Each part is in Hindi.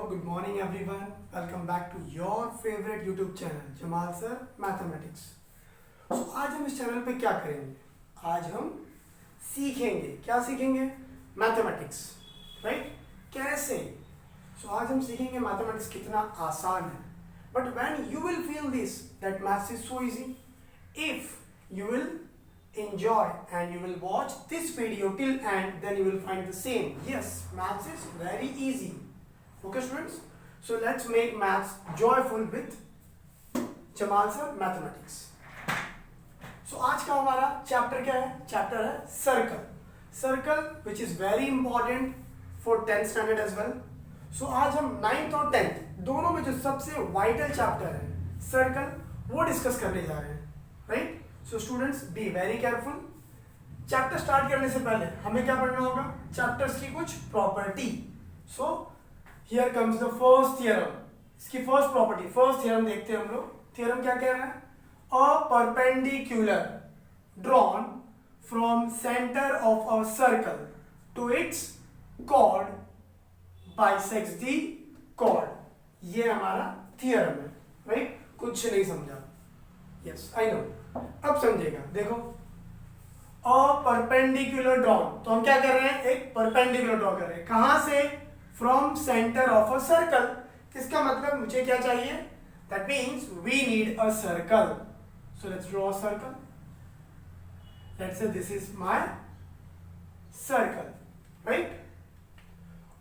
good morning everyone. Welcome back to your favorite YouTube channel Jamal sir mathematics. तो आज हम इस चैनल पे क्या करेंगे? आज हम सीखेंगे, क्या सीखेंगे? Mathematics, right? कैसे? आज हम सीखेंगे मैथमेटिक्स कितना आसान है। But when you will feel this that maths is so easy, if you will enjoy and you will watch this video till end, then you will find the same. Yes, maths is very easy. Okay students, so let's make maths joyful with Jamal sir mathematics. So आज का हमारा चैप्टर क्या है? चैप्टर है circle which is very important for 10th standard as well. So आज हम 9th और 10th दोनों में जो सबसे वाइटल चैप्टर है सर्कल, वो डिस्कस करने जा रहे हैं, right? So students be very careful. Chapter start करने से पहले हमें क्या पढ़ना होगा? चैप्टर्स की कुछ property. So here comes the first theorem. इसकी फर्स्ट प्रॉपर्टी, फर्स्ट थ्योरम देखते हैं हम लोग। थ्योरम क्या कह रहा है? A perpendicular drawn from centre of a circle to its chord bisects the chord. ये हमारा थ्योरम है, राइट? कुछ नहीं समझा? यस आई नो, अब समझेगा। देखो, अ परपेंडिकुलर ड्रॉन, तो हम क्या कर रहे हैं? एक परपेंडिकुलर ड्रॉ कर रहे हैं। कहां से? From centre of a circle. इसका मतलब मुझे क्या चाहिए? That means we need a circle. So let's draw a circle. Let's say this is my circle, right?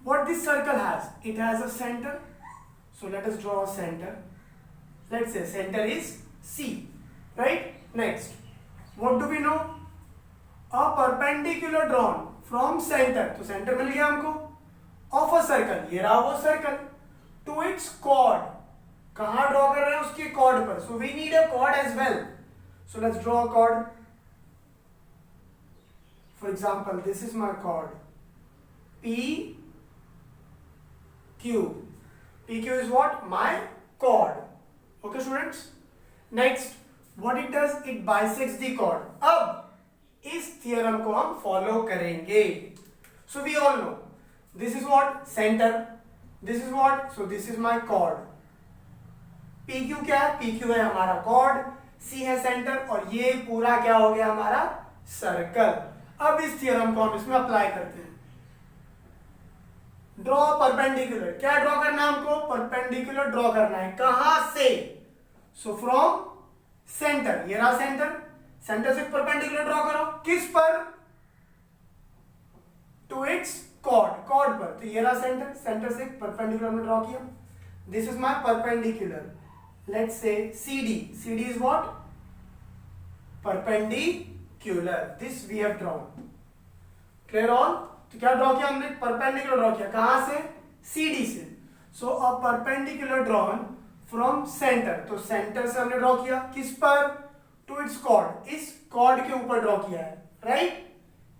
What this circle has? It has a centre, so let us draw a centre. Let's say centre is C, right? Next, what do we know? A perpendicular drawn from center, तो सेंटर मिल गया हमको, of a circle, ये रहा वो सर्कल, to its chord, कहां ड्रॉ कर रहे हैं? उसकी chord पर। So we need a chord as well. So let's draw a chord. For example, this is my chord P Q. P Q is what? My chord. Okay students? Next, what it does? It bisects the chord. अब इस थियरम को हम फॉलो करेंगे। So we all know this is what? Centre. This is what? So this is my chord. P Q क्या है? पी क्यू है हमारा कॉर्ड, सी है सेंटर, और ये पूरा क्या हो गया? हमारा सर्कल। अब इस थियरम को हम इसमें अप्लाई करते हैं। Draw perpendicular. क्या ड्रॉ करना है हमको? परपेंडिकुलर ड्रॉ करना है। कहां से? सो फ्रॉम सेंटर, ये रहा सेंटर, सेंटर से परपेंडिकुलर ड्रॉ करो। किस पर? टू इट्स कॉर्ड पर। तो ये रहा सेंटर, सेंटर से परपेंडिकुलर में ड्रॉ किया। This is my perpendicular. Let's say CD। CD is what? Perpendicular. This we have drawn. Clear all? तो क्या ड्रॉ किया हमने? परपेंडिकुलर ड्रॉ किया। कहां से? CD से। So a perpendicular drawn from centre, तो सेंटर से हमने ड्रॉ किया। किस पर? टू इट्स कॉर्ड, इस कॉर्ड के ऊपर ड्रॉ किया है, राइट?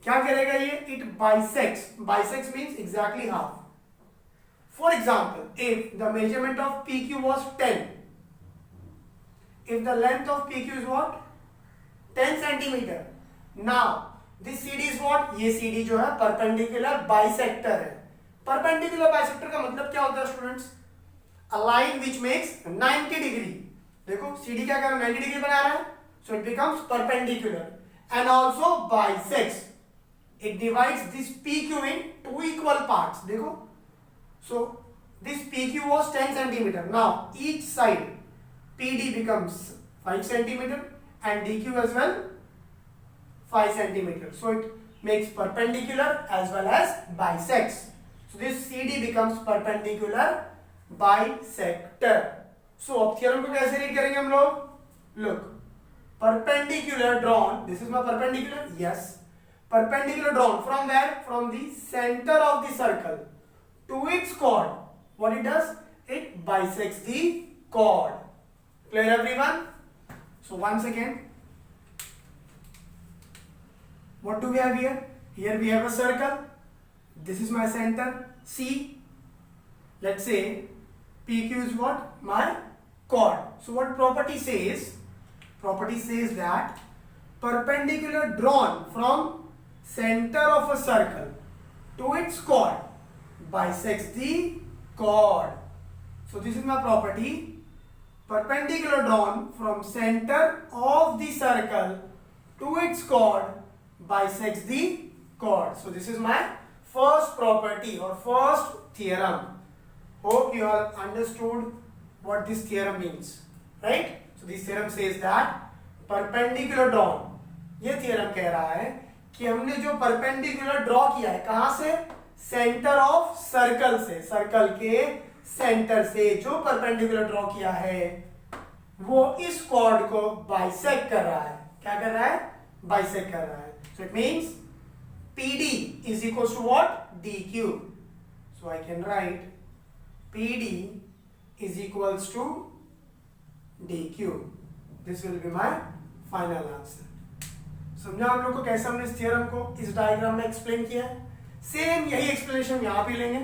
क्या करेगा ये? It bisects. Bisects means exactly half. For example, if the measurement of PQ was 10, if the length of PQ is what? 10 centimeter. Now this CD is what? ये CD जो है परपेंडिकुलर बाइसेक्टर है। परपेंडिकुलर बाइसेक्टर का मतलब क्या होता है students? A line which makes 90 degree. देखो CD क्या कर रहा है? 90 डिग्री बना रहा है, so it becomes perpendicular and also bisects. It divides this PQ in two equal parts. देखो, so this PQ was 10 centimeter. Now each side PD becomes 5 centimeter and DQ as well 5 centimeter. So it makes perpendicular as well as bisects. So this CD becomes perpendicular bisector. So अब थ्योरम को कैसे रीड करेंगे हम लोग? Look, perpendicular drawn, this is my perpendicular, yes, perpendicular drawn from where? From the centre of the circle to its chord. What it does? It bisects the chord. Clear everyone? So once again, what do we have here? Here we have a circle, this is my centre C. Let's say PQ is what? My chord. So what property says? Property says that perpendicular drawn from center of a circle to its chord bisects the chord. So this is my property. Perpendicular drawn from center of the circle to its chord bisects the chord. So this is my first property or first theorem. Hope you all understood what this theorem means, right? So this theorem says that perpendicular drawn, ये theorem कह रहा है कि हमने जो perpendicular draw किया है कहां से, सेंटर ऑफ सर्कल से, सर्कल के सेंटर से जो परपेंडिकुलर ड्रॉ किया है वो इस कॉर्ड को बाइसेक्ट कर रहा है. क्या कर रहा है? बाइसेक्ट कर रहा है. So it means PD is equals to what? DQ. So I can write PD is equals to DQ. This will be my final answer. समझा आप लोग को कैसे हमने इस थ्योरम को इस डायग्राम में एक्सप्लेन किया है? सेम यही एक्सप्लेनेशन यहां पे लेंगे,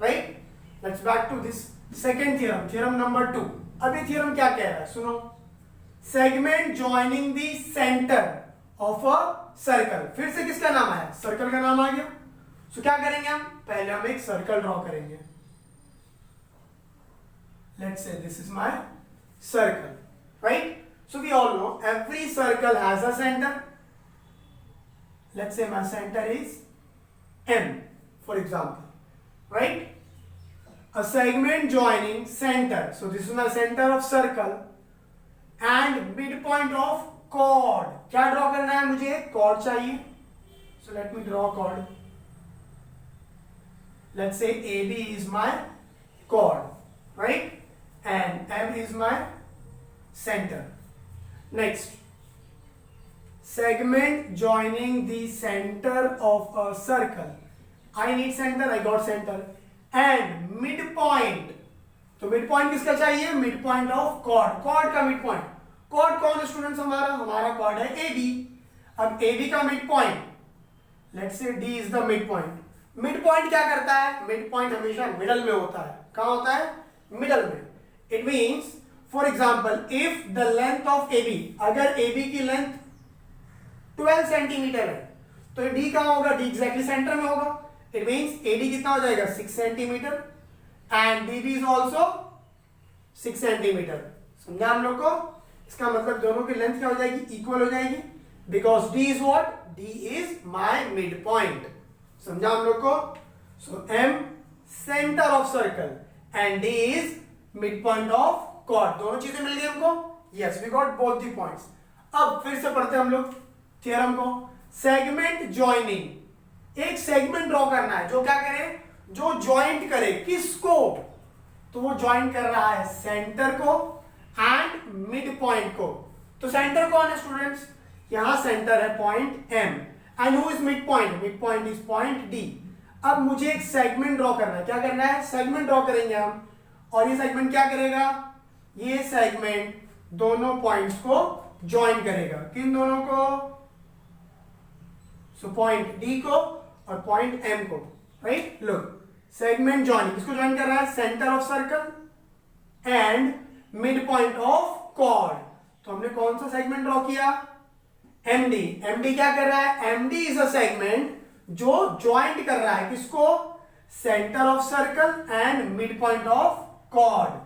right? Let's back to this second theorem, theorem number 2. अब ये थ्योरम क्या कह रहा है सुनो. Segment joining the centre of a circle. फिर से किसका नाम आया? सर्कल का नाम आ गया. सो क्या करेंगे हम? पहले हम एक सर्कल ड्रॉ करेंगे. Let's say this is my circle, right? So we all know every circle has a centre. Let's say my center is M, for example, right? A segment joining center. So this is my center of circle and midpoint of chord. क्या ड्रॉ करना है मुझे? chord चाहिए. So let me draw chord. Let's say AB is my chord, right? And M is my center. Next. Segment joining the center of a circle. I need center, I got center. And midpoint. तो midpoint किसका चाहिए? Midpoint of chord. Chord का midpoint. Chord कौन है स्टूडेंट्स हमारा? हमारा chord है AB. अब AB का midpoint. Let's say D is the midpoint. Midpoint क्या करता है? Midpoint हमेशा middle में होता है. कहाँ होता है? Middle में. It means, for example, if the length of AB, अगर AB की length 12 सेंटीमीटर है तो डी कहां होगा? डी एग्जैक्टली सेंटर में होगा. इट मींस एडी कितना हो जाएगा? 6 centimetre and dB is also 6 centimetre. समझा हम लोग को? इसका मतलब दोनों की लेंथ क्या हो जाएगी? इक्वल हो जाएगी. Because D is what? D is my mid point. समझा हम लोग को? So M centre of circle and D is mid point of chord. दोनों चीजें मिल गई हमको. Yes, we got both the points. अब फिर से पढ़ते हैं हम लोग थ्योरम को. सेगमेंट जॉइनिंग, एक सेगमेंट ड्रॉ करना है जो क्या करे? जो जॉइंट करे. किसको? तो वो जॉइंट कर रहा है सेंटर को एंड मिड पॉइंट को. तो सेंटर कौन है स्टूडेंट्स? यहां सेंटर है point M and who is mid point? Mid point is point D. अब मुझे एक सेगमेंट ड्रॉ करना है. क्या करना है? सेगमेंट ड्रॉ करेंगे हम. और ये सेगमेंट क्या करेगा? ये सेगमेंट दोनों पॉइंट्स को ज्वाइन करेगा. किन दोनों को? सो पॉइंट डी को और पॉइंट एम को, राइट? लुक, सेगमेंट जॉइनिंग किसको ज्वाइन कर रहा है? Centre of circle and mid point of chord. तो हमने कौन सा सेगमेंट ड्रॉ किया? एमडी. एमडी क्या कर रहा है? एमडी इज अ सेगमेंट जो ज्वाइंट कर रहा है किसको? Centre of circle and mid point of chord.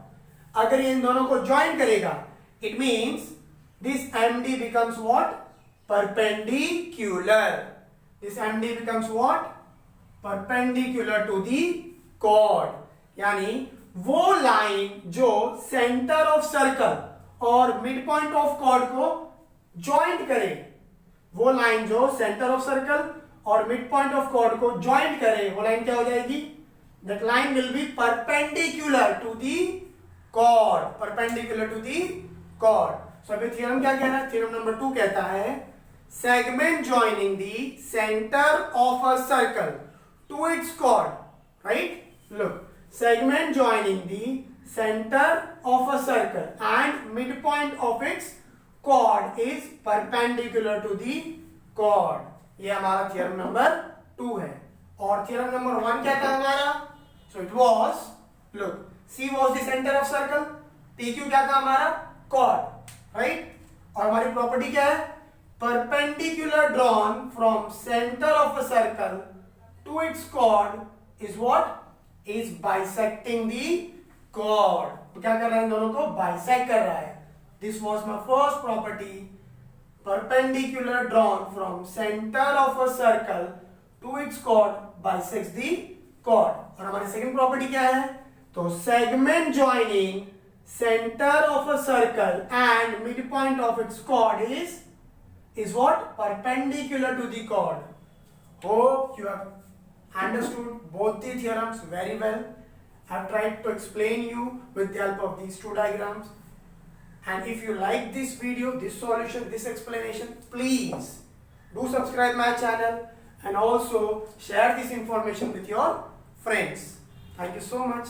अगर ये इन दोनों को ज्वाइन करेगा it means this MD becomes what? perpendicular. This MD becomes what? Perpendicular to the chord. यानी वो लाइन जो सेंटर ऑफ सर्कल और मिड पॉइंट ऑफ कॉर्ड को ज्वाइंट करे, वो लाइन जो सेंटर ऑफ सर्कल और मिड पॉइंट ऑफ कॉर्ड को ज्वाइंट करे, वो लाइन क्या हो जाएगी? That line will be perpendicular to the chord. Perpendicular to the chord. So अभी थ्योरम क्या कह रहा है? थ्योरम नंबर 2 कहता है segment joining the center of a circle to its chord, right? Look, segment joining the center of a circle and midpoint of its chord is perpendicular to the chord. ये हमारा थ्योरम नंबर 2 है. और थ्योरम नंबर 1 क्या था हमारा? So it was, look, C was the center of circle, PQ क्या था हमारा? Chord, right? और हमारी प्रॉपर्टी क्या है? Perpendicular drawn from center of a circle to its chord is what? is bisecting the chord. तो क्या कर रहा है, इन दोनों को bisect कर रहा है. This was my first property. Perpendicular drawn from center of a circle to its chord bisects the chord. और हमारी second property क्या है, तो segment joining center of a circle and midpoint of its chord is what, perpendicular to the chord. Hope you have understood both the theorems very well. I have tried to explain you with the help of these two diagrams. And if you like this video, this solution, this explanation, please do subscribe my channel and also share this information with your friends. Thank you so much.